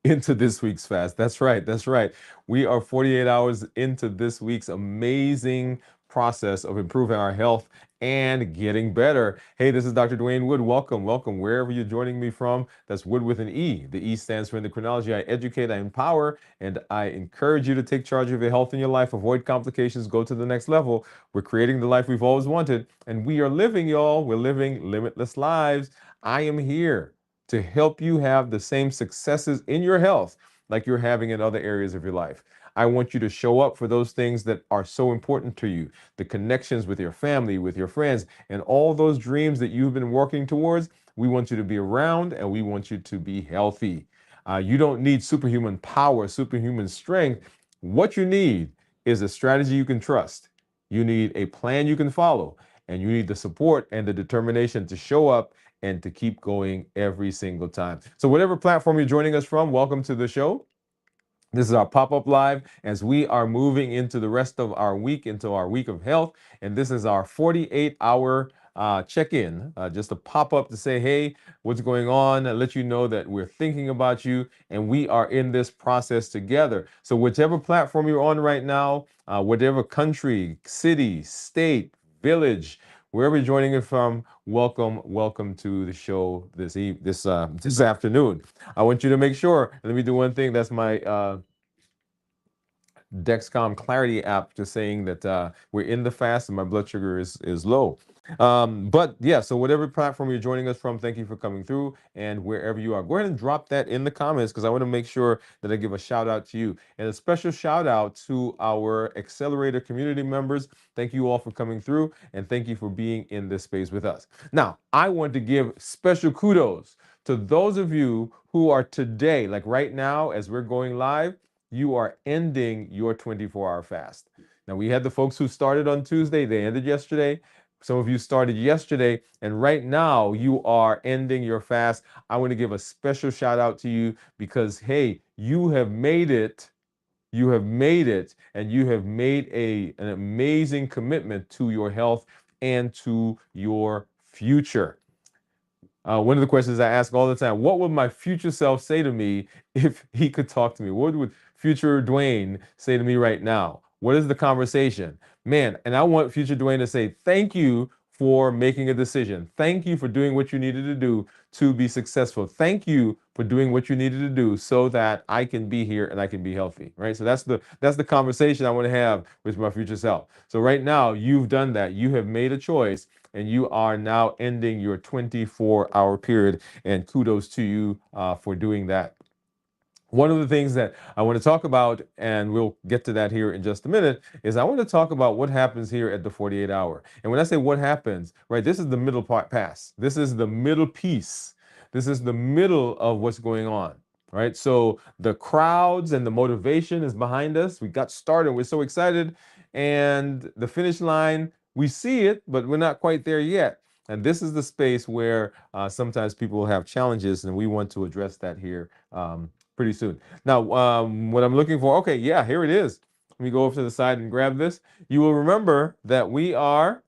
into this week's fast. That's right. That's right. We are 48 hours into this week's amazing process of improving our health and getting better. Hey, this is Dr. Dwain Woode. Welcome, welcome, wherever you're joining me from. That's Wood with an E. The E stands for endocrinology. I educate, I empower, and I encourage you to take charge of your health in your life, avoid complications, go to the next level. We're creating the life we've always wanted, and we are living, y'all. We're living limitless lives. I am here to help you have the same successes in your health like you're having in other areas of your life. I want you to show up for those things that are so important to you, the connections with your family, with your friends, and all those dreams that you've been working towards. We want you to be around and we want you to be healthy. You don't need superhuman power, superhuman strength. What you need is a strategy you can trust. You need a plan you can follow, and you need the support and the determination to show up and to keep going every single time. So, whatever platform you're joining us from, welcome to the show. This is our pop-up live as we are moving into the rest of our week, into our week of health. And this is our 48-hour check-in, just a pop-up to say, hey, what's going on? And let you know that we're thinking about you and we are in this process together. So whichever platform you're on right now, whatever country, city, state, village, wherever you're joining it from, welcome, welcome to the show this afternoon. I want you to make sure. Let me do one thing. That's my Dexcom Clarity app, just saying that we're in the fast and my blood sugar is low. But yeah, so whatever platform you're joining us from, thank you for coming through. And wherever you are, go ahead and drop that in the comments because I want to make sure that I give a shout out to you and a special shout out to our Accelerator community members. Thank you all for coming through and thank you for being in this space with us. Now, I want to give special kudos to those of you who are today, like right now, as we're going live, you are ending your 24-hour fast. Now, we had the folks who started on Tuesday, they ended yesterday. Some of you started yesterday, and right now you are ending your fast. I want to give a special shout out to you because, hey, you have made it. You have made it, and you have made an amazing commitment to your health and to your future. One of the questions I ask all the time, what would my future self say to me if he could talk to me? What would future Dwayne say to me right now? What is the conversation? Man, and I want future Dwayne to say, thank you for making a decision. Thank you for doing what you needed to do to be successful. Thank you for doing what you needed to do so that I can be here and I can be healthy, right? So that's the conversation I want to have with my future self. So right now, you've done that. You have made a choice and you are now ending your 24-hour period. And kudos to you for doing that. One of the things that I want to talk about, and we'll get to that here in just a minute, is I want to talk about what happens here at the 48 hour. And when I say what happens, right, this is the middle part pass. This is the middle piece. This is the middle of what's going on. Right. So the crowds and the motivation is behind us. We got started. We're so excited. And the finish line, we see it, but we're not quite there yet. And this is the space where sometimes people will have challenges, and we want to address that here pretty soon. Now, what I'm looking for, okay, yeah, here it is. Let me go over to the side and grab this. You will remember that we are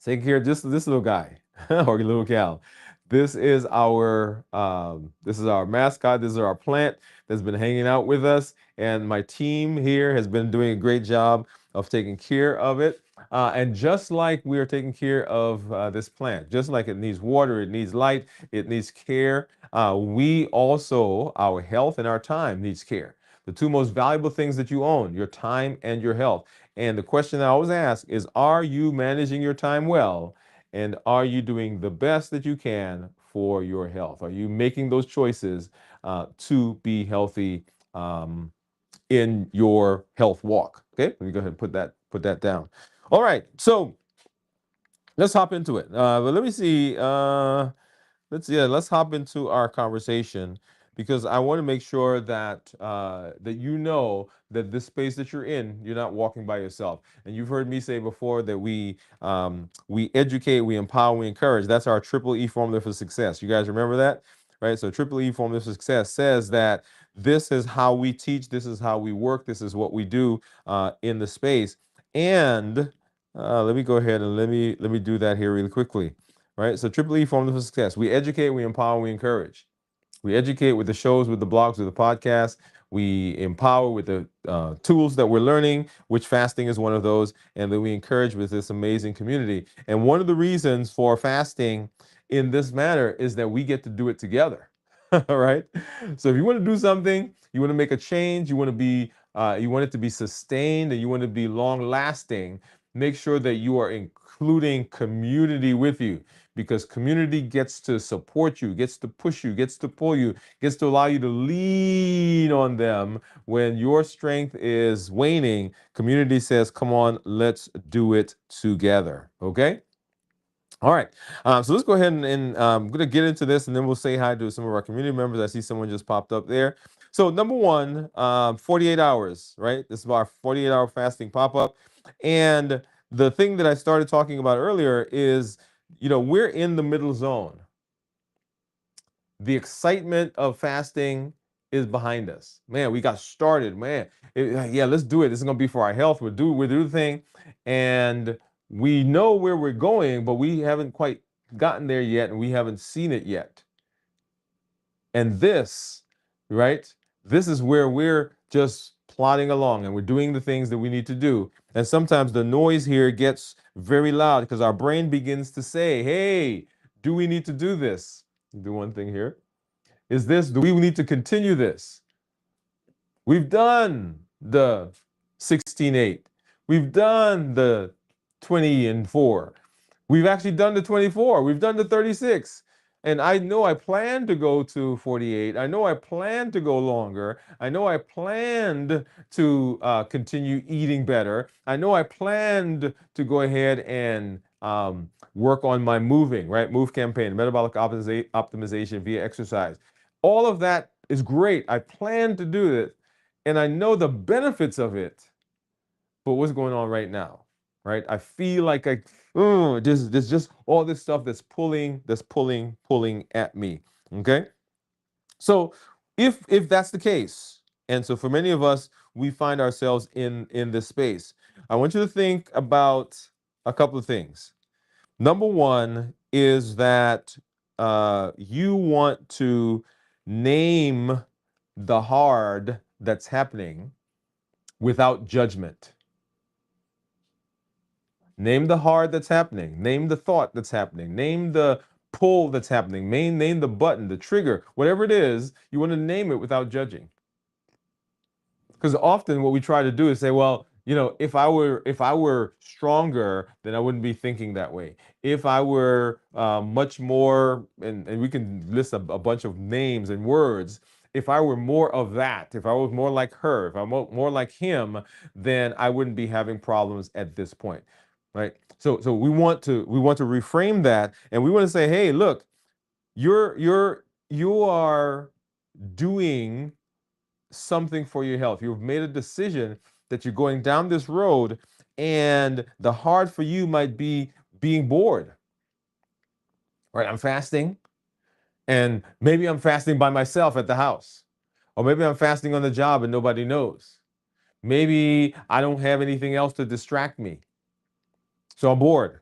taking care of just this little guy or little gal. This is our mascot. This is our plant that's been hanging out with us, and my team here has been doing a great job of taking care of it. And just like we are taking care of this plant, just like it needs water, it needs light, it needs care, we also, our health and our time needs care. The two most valuable things that you own, your time and your health. And the question I always ask is, are you managing your time well? And are you doing the best that you can for your health? Are you making those choices to be healthy in your health walk? Okay, let me go ahead and put that down. All right, so let's hop into it. But let me see. Let's hop into our conversation because I want to make sure that that you know that this space that you're in, you're not walking by yourself. And you've heard me say before that we educate, we empower, we encourage. That's our triple E formula for success. You guys remember that, right? So triple E formula for success says that this is how we teach, this is how we work, this is what we do in the space. And let me go ahead and let me do that here really quickly. Right, so triple E formula for success. We educate, we empower, we encourage. We educate with the shows, with the blogs, with the podcasts. We empower with the tools that we're learning, which fasting is one of those. And then we encourage with this amazing community. And one of the reasons for fasting in this manner is that we get to do it together. All right. So if you want to do something, you want to make a change, you want it to be sustained, and you want it to be long lasting, make sure that you are including community with you, because community gets to support you, gets to push you, gets to pull you, gets to allow you to lean on them when your strength is waning. Community says, come on, let's do it together. Okay. All right. So let's go ahead and I'm going to get into this, and then we'll say hi to some of our community members. I see someone just popped up there. So number one, 48 hours, right? This is our 48-hour fasting pop-up. And the thing that I started talking about earlier is, we're in the middle zone. The excitement of fasting is behind us. Man, we got started. Man, yeah, let's do it. This is going to be for our health. We'll do the thing. And we know where we're going, but we haven't quite gotten there yet, and we haven't seen it yet. And this, right? This is where we're just plodding along, and we're doing the things that we need to do. And sometimes the noise here gets very loud because our brain begins to say, hey, do we need to do this? Do one thing here. Do we need to continue this? We've done the 16-8. We've done the 20-4. We've actually done the 24. We've done the 36. And I know I plan to go to 48. I know I plan to go longer. I know I planned to continue eating better. I know I planned to go ahead and work on my moving, right? Move campaign, metabolic optimization via exercise. All of that is great. I plan to do it, and I know the benefits of it. But what's going on right now, right? I feel like there's just all this stuff that's pulling at me. Okay, so if that's the case, and so for many of us, we find ourselves in this space, I want you to think about a couple of things. Number one is that you want to name the hard that's happening without judgment. Name the hard that's happening. Name the thought that's happening. Name the pull that's happening. Name the button, the trigger, whatever it is, you want to name it without judging. Because often what we try to do is say, well, if I were stronger, then I wouldn't be thinking that way. If I were much more, and we can list a bunch of names and words. If I were more of that, if I was more like her, if I'm more like him, then I wouldn't be having problems at this point, right? So we want to reframe that, and we want to say, hey, look, you are doing something for your health. You've made a decision that you're going down this road, and the hard for you might be being bored. Right? I'm fasting, and maybe I'm fasting by myself at the house, or maybe I'm fasting on the job and nobody knows. Maybe I don't have anything else to distract me, so I'm bored.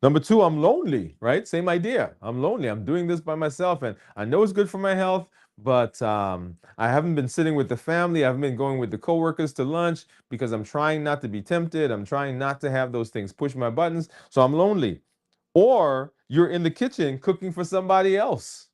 Number two, I'm lonely, right? Same idea. I'm lonely. I'm doing this by myself, and I know it's good for my health, but I haven't been sitting with the family. I haven't been going with the coworkers to lunch because I'm trying not to be tempted. I'm trying not to have those things push my buttons. So I'm lonely. Or you're in the kitchen cooking for somebody else.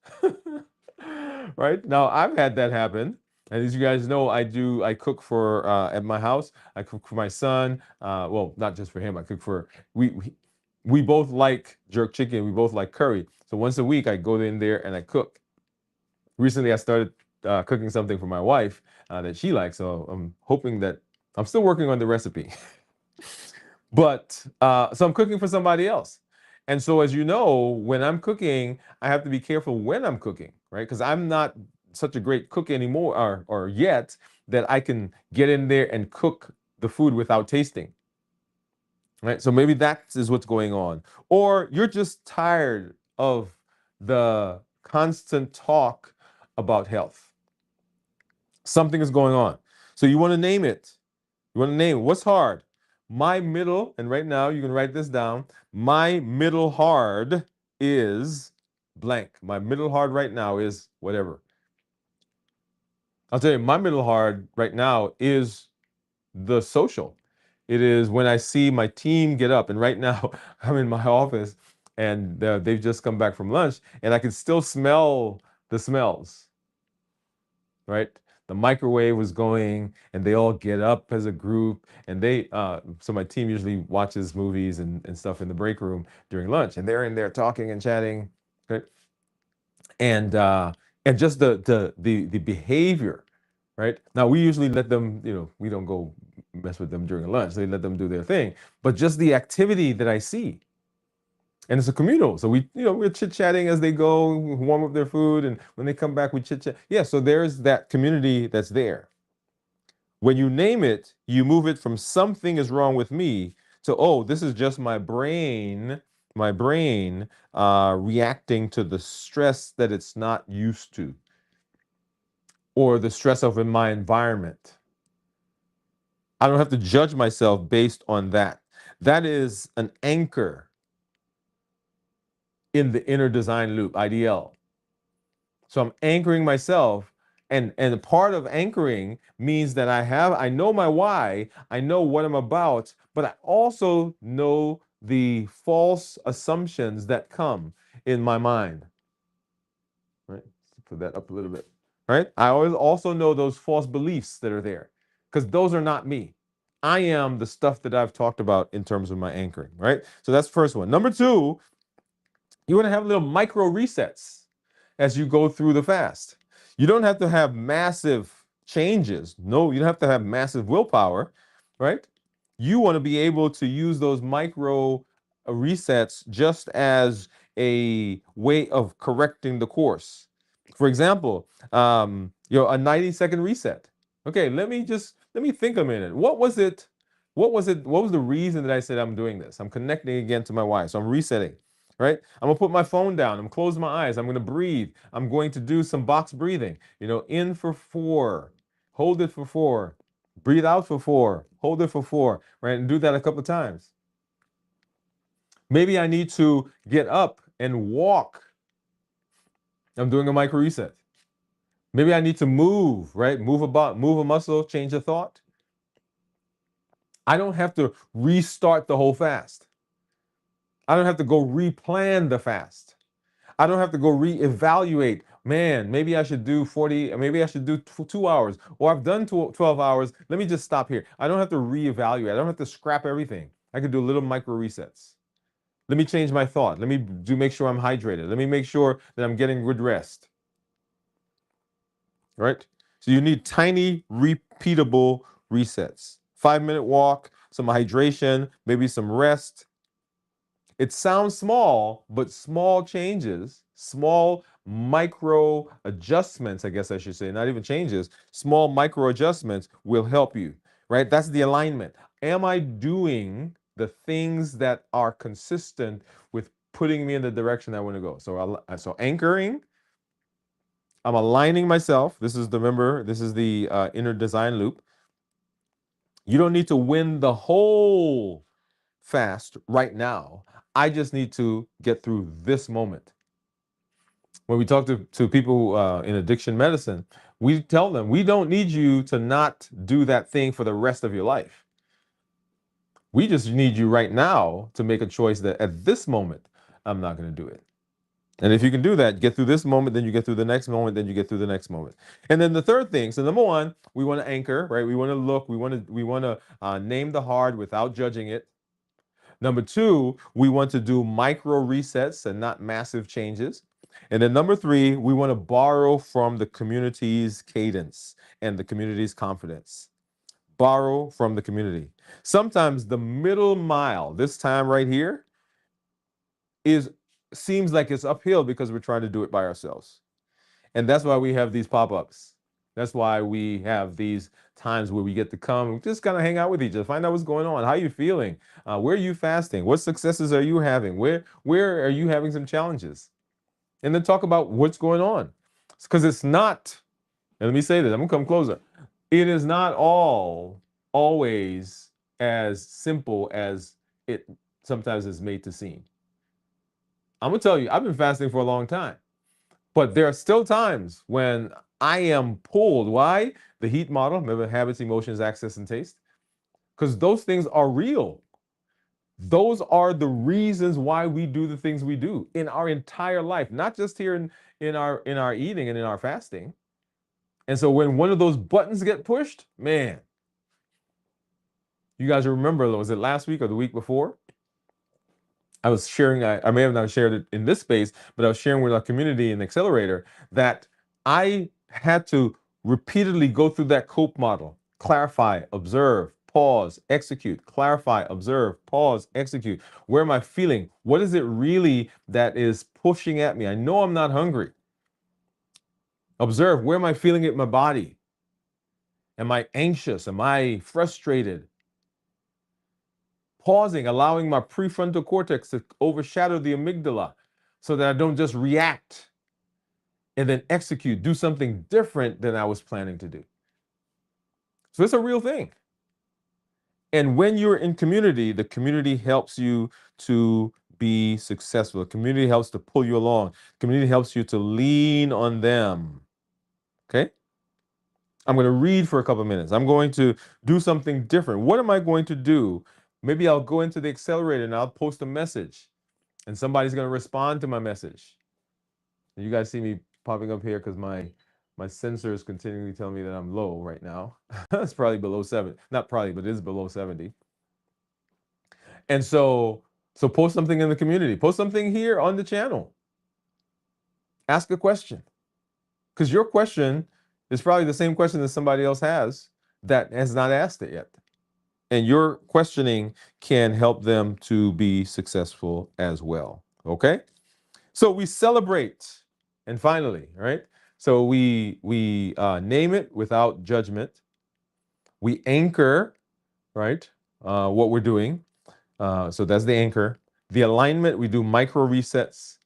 Right? Now, I've had that happen. And as you guys know, I cook for at my house. I cook for my son. Well, not just for him. I cook for we both like jerk chicken. We both like curry. So once a week, I go in there and I cook. Recently, I started cooking something for my wife that she likes. So I'm hoping that I'm still working on the recipe. But so I'm cooking for somebody else. And so, as you know, when I'm cooking, I have to be careful when I'm cooking, right? Because I'm not such a great cook anymore, or yet, that I can get in there and cook the food without tasting. Right? So maybe that is what's going on. Or you're just tired of the constant talk about health. Something is going on. So you want to name it. You want to name it. What's hard? My middle, and right now you can write this down. My middle hard is blank. My middle hard right now is whatever. I'll tell you, my middle hard right now is the social. It is when I see my team get up, and right now I'm in my office, and they've just come back from lunch, and I can still smell the smells, right? The microwave was going, and they all get up as a group, and so my team usually watches movies and stuff in the break room during lunch, and they're in there talking and chatting, right? And and just the behavior, right? Now we usually let them, we don't go mess with them during lunch. They let them do their thing, but just the activity that I see, and it's a communal. So we're chit chatting as they go, warm up their food, and when they come back, we chit chat. Yeah, so there's that community that's there. When you name it, you move it from something is wrong with me to, oh, this is just my brain reacting to the stress that it's not used to, or the stress of in my environment. I don't have to judge myself based on that. That is an anchor in the inner design loop, IDL. So I'm anchoring myself, and part of anchoring means that I know my why, I know what I'm about, but I also know the false assumptions that come in my mind. Right? Put that up a little bit. Right? I always also know those false beliefs that are there, because those are not me. I am the stuff that I've talked about in terms of my anchoring, right? So that's the first one. Number two, you want to have little micro resets as you go through the fast. You don't have to have massive changes. No, you don't have to have massive willpower, right? You want to be able to use those micro resets just as a way of correcting the course. For example, a 90-second reset. Okay, let me think a minute. What was it? What was it? What was the reason that I said I'm doing this? I'm connecting again to my why. So I'm resetting, right? I'm gonna put my phone down. I'm closing my eyes. I'm gonna breathe. I'm going to do some box breathing. In for 4, hold it for 4, breathe out for 4, hold it for 4, right? And do that a couple of times. Maybe I need to get up and walk. I'm doing a micro reset. Maybe I need to move, right? Move a muscle, change a thought. I don't have to restart the whole fast. I don't have to go replan the fast. I don't have to go reevaluate. Man, maybe I should do 40, maybe I should do 2 hours, or I've done 12 hours. Let me just stop here. I don't have to reevaluate. I don't have to scrap everything. I could do little micro resets. Let me change my thought. Let me make sure I'm hydrated. Let me make sure that I'm getting good rest. Right? So you need tiny, repeatable resets. 5-minute walk, some hydration, maybe some rest. It sounds small, but small changes, small micro adjustments, I guess I should say, not even changes, small micro adjustments will help you, right? That's the alignment. Am I doing the things that are consistent with putting me in the direction I want to go? So anchoring, I'm aligning myself. This is the inner design loop. You don't need to win the whole fast right now. I just need to get through this moment. When we talk to people in addiction medicine, we tell them we don't need you to not do that thing for the rest of your life. We just need you right now to make a choice that at this moment, I'm not going to do it. And if you can do that, get through this moment, then you get through the next moment, then you get through the next moment. And then the third thing, so number one, we want to anchor, right? We want to look, we want to name the hard without judging it. Number two, we want to do micro resets and not massive changes. And then number three, we want to borrow from the community's cadence and the community's confidence. Borrow from the community. Sometimes the middle mile, this time right here, is seems like it's uphill because we're trying to do it by ourselves. And that's why we have these pop-ups. That's why we have these times where we get to come just kind of hang out with each other, find out what's going on. How are you feeling? Where are you fasting? What successes are you having? Where are you having some challenges? And then talk about what's going on. Because it's not, and let me say this, I'm gonna come closer. It is not always as simple as it sometimes is made to seem. I'm gonna tell you, I've been fasting for a long time. But there are still times when I am pulled. Why? The heat model, remember habits, emotions, access, and taste? Because those things are real. Those are the reasons why we do the things we do in our entire life, not just here in our eating and in our fasting. And so when one of those buttons get pushed, man, you guys remember, was it last week or the week before? I was sharing, I may have not shared it in this space, but I was sharing with our community in Accelerator that I had to repeatedly go through that COPE model: clarify, observe, pause, execute, clarify, observe, pause, execute. Where am I feeling? What is it really that is pushing at me? I know I'm not hungry. Observe, where am I feeling it in my body? Am I anxious? Am I frustrated? Pausing, allowing my prefrontal cortex to overshadow the amygdala so that I don't just react and then execute, do something different than I was planning to do. So it's a real thing. And when you're in community, the community helps you to be successful. The community helps to pull you along. The community helps you to lean on them. Okay? I'm going to read for a couple of minutes. I'm going to do something different. What am I going to do? Maybe I'll go into the accelerator and I'll post a message, and somebody's going to respond to my message. You guys see me popping up here because my sensor is continually telling me that I'm low right now. It's probably below 7. Not probably, but it is below 70. And so post something in the community. Post something here on the channel. Ask a question. Because your question is probably the same question that somebody else has that has not asked it yet. And your questioning can help them to be successful as well. Okay? So we celebrate. And finally, right? So we name it without judgment. We anchor, right? What we're doing. So that's the anchor. The alignment, we do micro resets.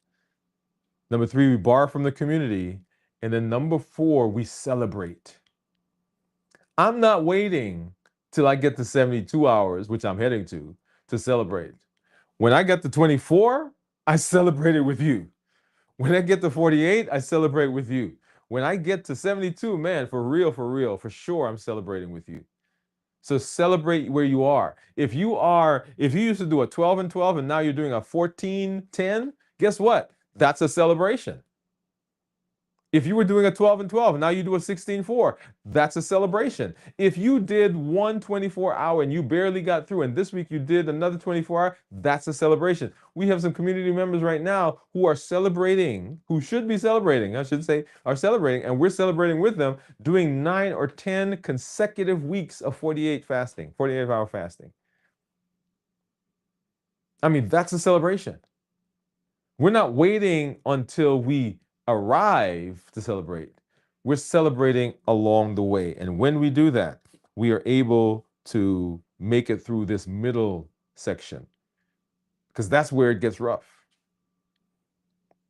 Number 3, we borrow from the community. And then number 4, we celebrate. I'm not waiting till I get to 72 hours, which I'm heading to celebrate. When I get to 24, I celebrate it with you. When I get to 48, I celebrate with you. When I get to 72, man, for real, for sure, I'm celebrating with you. So celebrate where you are. If you used to do a 12 and 12 and now you're doing a 14-10, guess what? That's a celebration. If you were doing a 12 and 12 and now you do a 16-4, that's a celebration. If you did one 24-hour and you barely got through, and this week you did another 24-hour, that's a celebration. We have some community members right now who are celebrating, who should be celebrating, I should say, are celebrating, and we're celebrating with them, doing 9 or 10 consecutive weeks of 48-hour fasting. I mean, that's a celebration. We're not waiting until we arrive to celebrate. We're celebrating along the way. And when we do that, we are able to make it through this middle section, because that's where it gets rough.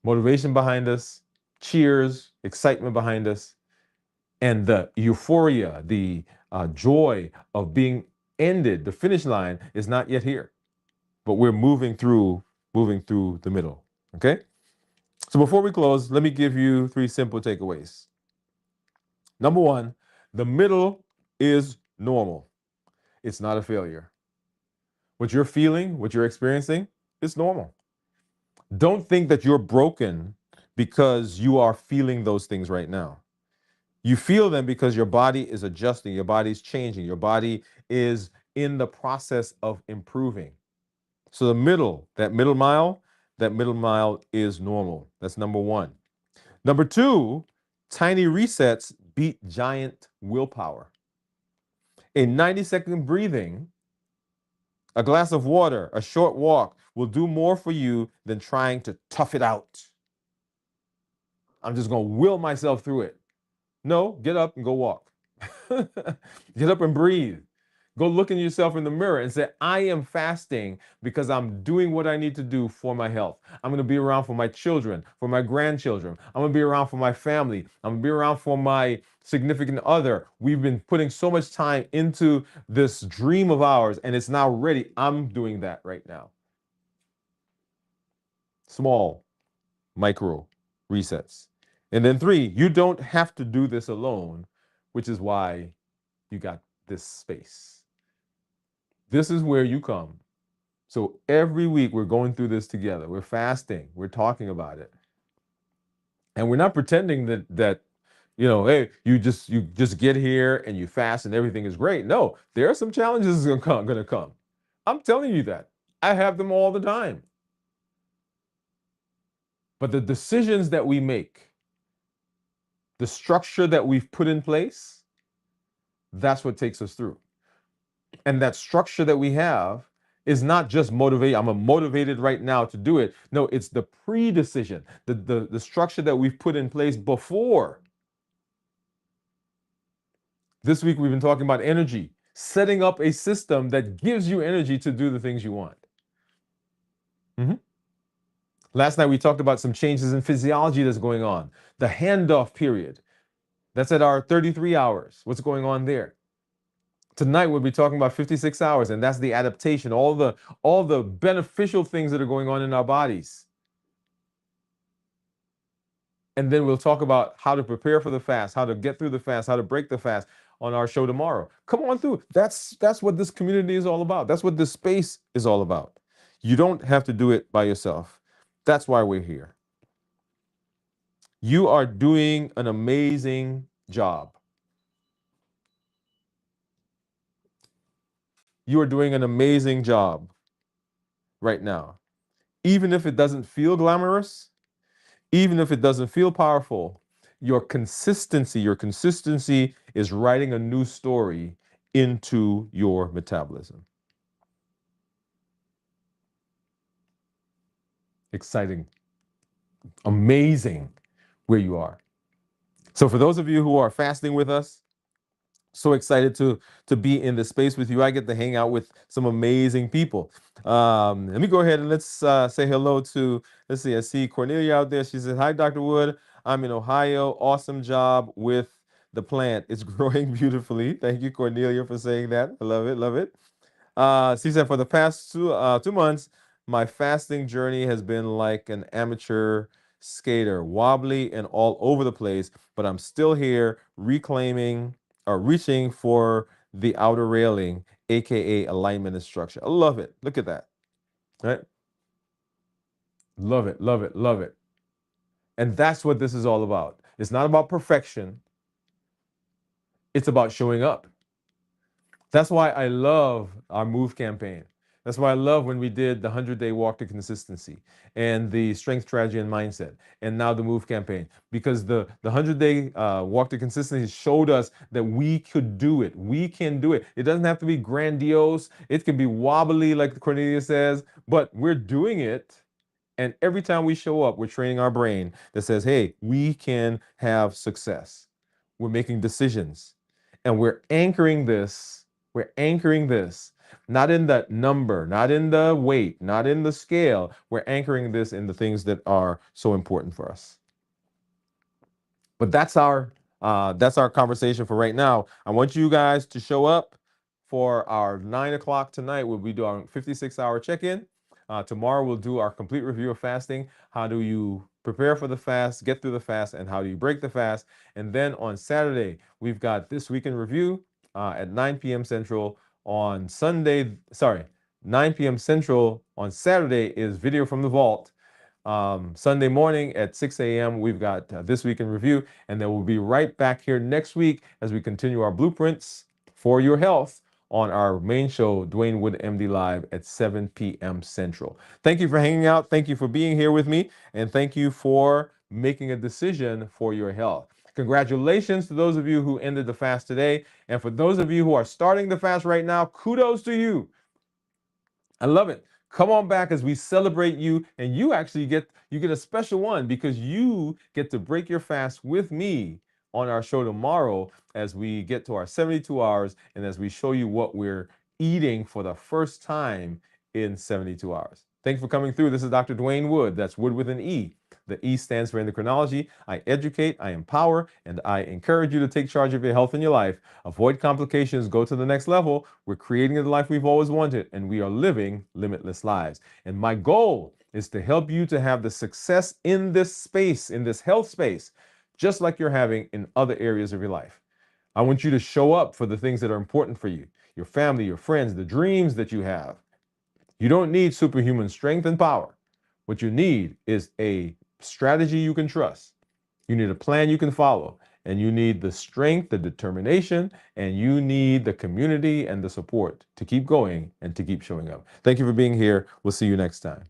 Motivation behind us, cheers, excitement behind us, and the euphoria, the joy of being ended. The finish line is not yet here, but we're moving through the middle. Okay? So before we close, let me give you 3 simple takeaways. Number 1, the middle is normal. It's not a failure. What you're feeling, what you're experiencing, it's normal. Don't think that you're broken because you are feeling those things right now. You feel them because your body is adjusting, your body's changing, your body is in the process of improving. So that middle mile is normal. That's number 1. Number 2, tiny resets beat giant willpower. A 90-second breathing, a glass of water, a short walk will do more for you than trying to tough it out. I'm just going to will myself through it. No, get up and go walk. Get up and breathe. Go look at yourself in the mirror and say, I am fasting because I'm doing what I need to do for my health. I'm going to be around for my children, for my grandchildren. I'm going to be around for my family. I'm going to be around for my significant other. We've been putting so much time into this dream of ours, and it's now ready. I'm doing that right now. Small, micro resets. And then three, you don't have to do this alone, which is why you got this space. This is where you come. So every week we're going through this together. We're fasting. We're talking about it. And we're not pretending that hey, you just get here and you fast and everything is great. No, there are some challenges going to come. I'm telling you that. I have them all the time. But the decisions that we make, the structure that we've put in place, that's what takes us through. And that structure that we have is not just motivate. I'm motivated right now to do it. No, it's the pre-decision, the structure that we've put in place before. This week we've been talking about energy, setting up a system that gives you energy to do the things you want. Mhm. Last night we talked about some changes in physiology that's going on. The handoff period. That's at our 33 hours. What's going on there? Tonight we'll be talking about 56 hours, and that's the adaptation, all the beneficial things that are going on in our bodies. And then we'll talk about how to prepare for the fast, how to get through the fast, how to break the fast on our show tomorrow. Come on through. That's what this community is all about. That's what this space is all about. You don't have to do it by yourself. That's why we're here. You are doing an amazing job. You are doing an amazing job right now. Even if it doesn't feel glamorous, even if it doesn't feel powerful, your consistency is writing a new story into your metabolism. Exciting, amazing where you are. So for those of you who are fasting with us, so excited to be in the space with you. I get to hang out with some amazing people. Let me go ahead and let's say hello to, let's see, I see Cornelia out there. She says, "Hi, Dr. Wood. I'm in Ohio. Awesome job with the plant. It's growing beautifully." Thank you, Cornelia, for saying that. I love it, love it. She said, "For the past 2 months, my fasting journey has been like an amateur skater, wobbly and all over the place, but I'm still here reclaiming or reaching for the outer railing, aka alignment and structure." I love it. Look at that. Right? Love it, love it, love it. And that's what this is all about. It's not about perfection, it's about showing up. That's why I love our Move campaign. That's why I love when we did the 100-day walk to consistency and the strength strategy and mindset, and now the Move campaign, because the 100-day walk to consistency showed us that we could do it. We can do it. It doesn't have to be grandiose. It can be wobbly, like Cornelia says, but we're doing it. And every time we show up, we're training our brain that says, hey, we can have success. We're making decisions. And we're anchoring this not in that number, not in the weight, not in the scale. We're anchoring this in the things that are so important for us. But that's our conversation for right now. I want you guys to show up for our 9 o'clock tonight. We'll be doing our 56-hour check-in. Tomorrow we'll do our complete review of fasting. How do you prepare for the fast, get through the fast, and how do you break the fast? And then on Saturday, we've got This Week in Review at 9 p.m. Central. On Sunday, sorry, 9 p.m. Central on Saturday is Video from the Vault. Sunday morning at 6 a.m., we've got This Week in Review, and then we'll be right back here next week as we continue our blueprints for your health on our main show, Dwain Woode MD Live at 7 p.m. Central. Thank you for hanging out. Thank you for being here with me, and thank you for making a decision for your health. Congratulations to those of you who ended the fast today, and for those of you who are starting the fast right now, kudos to you. I love it. Come on back as we celebrate you, and you actually get a special one because you get to break your fast with me on our show tomorrow as we get to our 72 hours and as we show you what we're eating for the first time in 72 hours. Thanks for coming through. This is Dr. Dwain Woode. That's Wood with an E. The E stands for endocrinology. I educate, I empower, and I encourage you to take charge of your health and your life. Avoid complications, go to the next level. We're creating the life we've always wanted, and we are living limitless lives. And my goal is to help you to have the success in this space, in this health space, just like you're having in other areas of your life. I want you to show up for the things that are important for you, your family, your friends, the dreams that you have. You don't need superhuman strength and power. What you need is a strategy you can trust. You need a plan you can follow. And you need the strength, the determination, and you need the community and the support to keep going and to keep showing up. Thank you for being here. We'll see you next time.